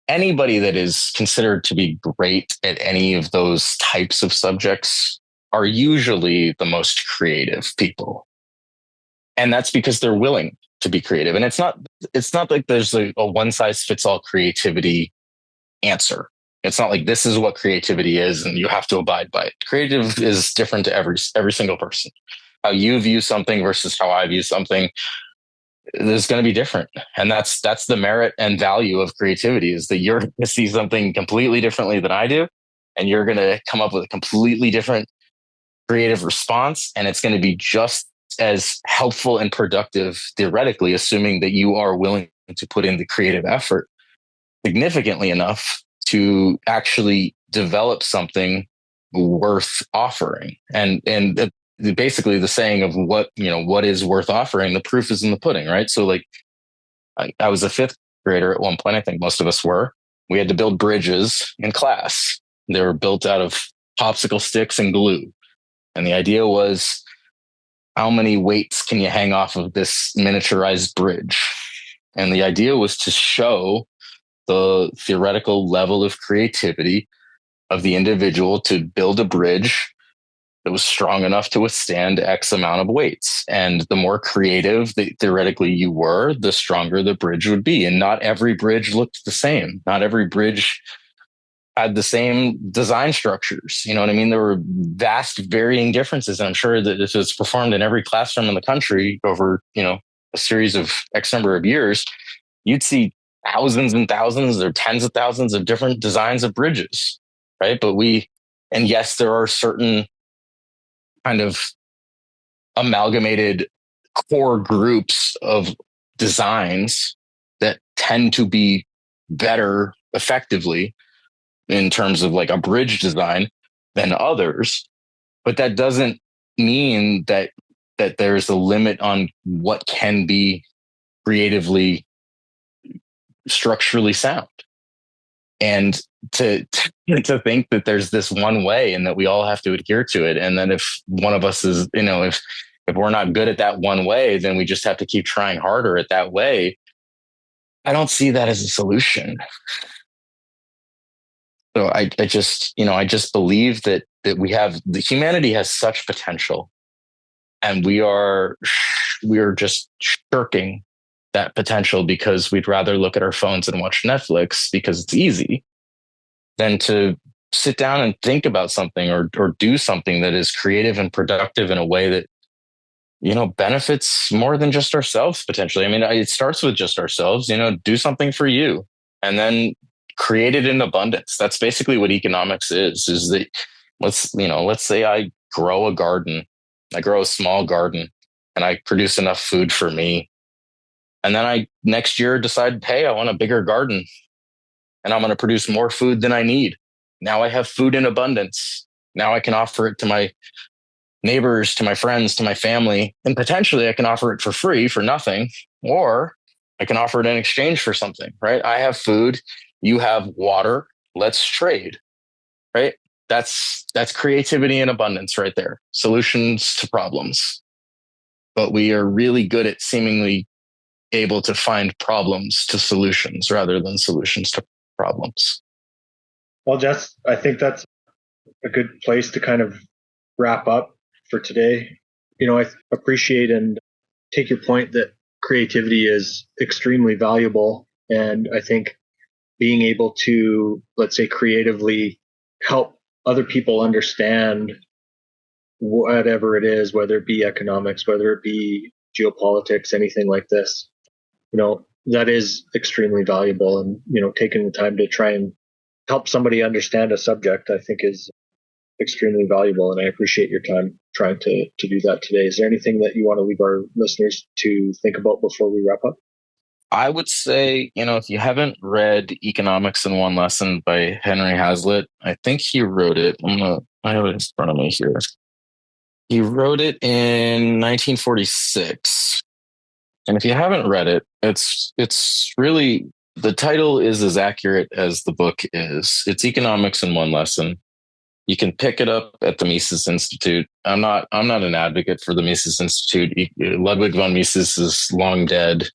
anybody that is considered to be great at any of those types of subjects are usually the most creative people. And that's because they're willing to be creative. And it's not like there's a one size fits all creativity answer. It's not like this is what creativity is and you have to abide by it. Creative is different to every single person. How you view something versus how I view something, there's going to be different. And that's the merit and value of creativity, is that you're going to see something completely differently than I do. And you're going to come up with a completely different creative response. And it's going to be just as helpful and productive, theoretically, assuming that you are willing to put in the creative effort significantly enough to actually develop something worth offering. And basically the saying of what is worth offering, the proof is in the pudding, right? So like I was a fifth grader at one point. I think most of us were. We had to build bridges in class. They were built out of popsicle sticks and glue. And the idea was, how many weights can you hang off of this miniaturized bridge? And the idea was to show the theoretical level of creativity of the individual to build a bridge that was strong enough to withstand X amount of weights. And the more creative that theoretically you were, the stronger the bridge would be. And not every bridge looked the same. Not every bridge had the same design structures. You know what I mean? There were vast varying differences. And I'm sure that this was performed in every classroom in the country over, a series of X number of years. You'd see thousands and thousands or tens of thousands of different designs of bridges, right? And yes, there are certain kind of amalgamated core groups of designs that tend to be better effectively in terms of like a bridge design than others. But that doesn't mean that there's a limit on what can be creatively structurally sound. And to think that there's this one way and that we all have to adhere to it. And then if one of us is, if we're not good at that one way, then we just have to keep trying harder at that way. I don't see that as a solution. So I just believe that humanity has such potential, and we are just shirking that potential because we'd rather look at our phones and watch Netflix because it's easy than to sit down and think about something or do something that is creative and productive in a way that, benefits more than just ourselves potentially. I mean, it starts with just ourselves, do something for you and then create it in abundance. That's basically what economics is that let's say I grow a garden. I grow a small garden and I produce enough food for me. And then I next year decide, hey, I want a bigger garden and I'm going to produce more food than I need. Now I have food in abundance. Now I can offer it to my neighbors, to my friends, to my family, and potentially I can offer it for free, for nothing, or I can offer it in exchange for something, right? I have food, you have water, let's trade, right? That's creativity in abundance right there. Solutions to problems. But we are really good at seemingly able to find problems to solutions rather than solutions to problems. Well, Jess, I think that's a good place to kind of wrap up for today. I appreciate and take your point that creativity is extremely valuable. And I think being able to, let's say, creatively help other people understand whatever it is, whether it be economics, whether it be geopolitics, anything like this, that is extremely valuable. And, taking the time to try and help somebody understand a subject, I think is extremely valuable. And I appreciate your time trying to do that today. Is there anything that you want to leave our listeners to think about before we wrap up? I would say, if you haven't read Economics in One Lesson by Henry Hazlitt, I think he wrote it. I have it in front of me here. He wrote it in 1946. And if you haven't read it, it's really, the title is as accurate as the book is. It's Economics in One Lesson. You can pick it up at the Mises Institute. I'm not an advocate for the Mises Institute. Ludwig von Mises is long dead.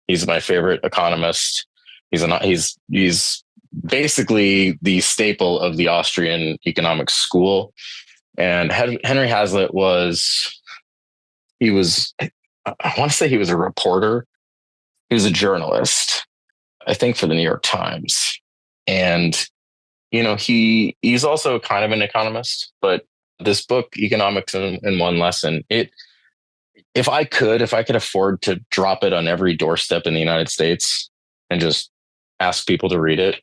He's my favorite economist. He's basically the staple of the Austrian economics school. And Henry Hazlitt I want to say he was a reporter. He was a journalist, I think, for the New York Times. And, he's also kind of an economist, but this book, Economics in One Lesson, if I could afford to drop it on every doorstep in the United States and just ask people to read it,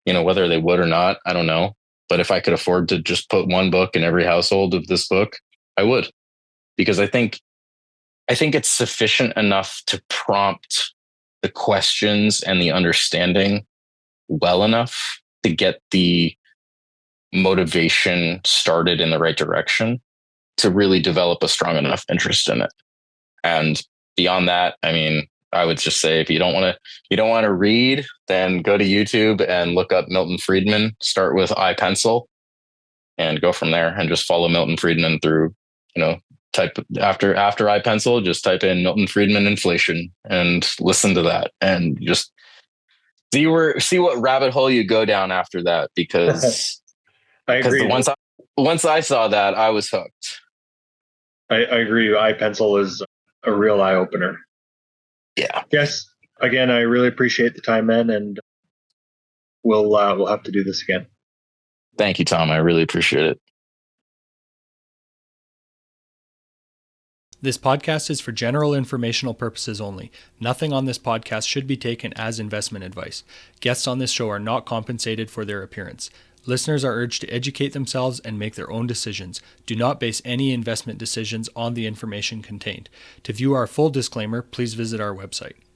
whether they would or not, I don't know. But if I could afford to just put one book in every household of this book, I would, because I think it's sufficient enough to prompt the questions and the understanding well enough to get the motivation started in the right direction to really develop a strong enough interest in it. And beyond that, I would just say, if you don't want to read, then go to YouTube and look up Milton Friedman. Start with iPencil and go from there, and just follow Milton Friedman through. Type after iPencil, just type in Milton Friedman inflation and listen to that, and just see what rabbit hole you go down after that. Because I agree. Once I saw that, I was hooked. I agree. iPencil is a real eye opener. Yeah. Yes. Again, I really appreciate the time, man, and we'll have to do this again. Thank you, Tom. I really appreciate it. This podcast is for general informational purposes only. Nothing on this podcast should be taken as investment advice. Guests on this show are not compensated for their appearance. Listeners are urged to educate themselves and make their own decisions. Do not base any investment decisions on the information contained. To view our full disclaimer, please visit our website.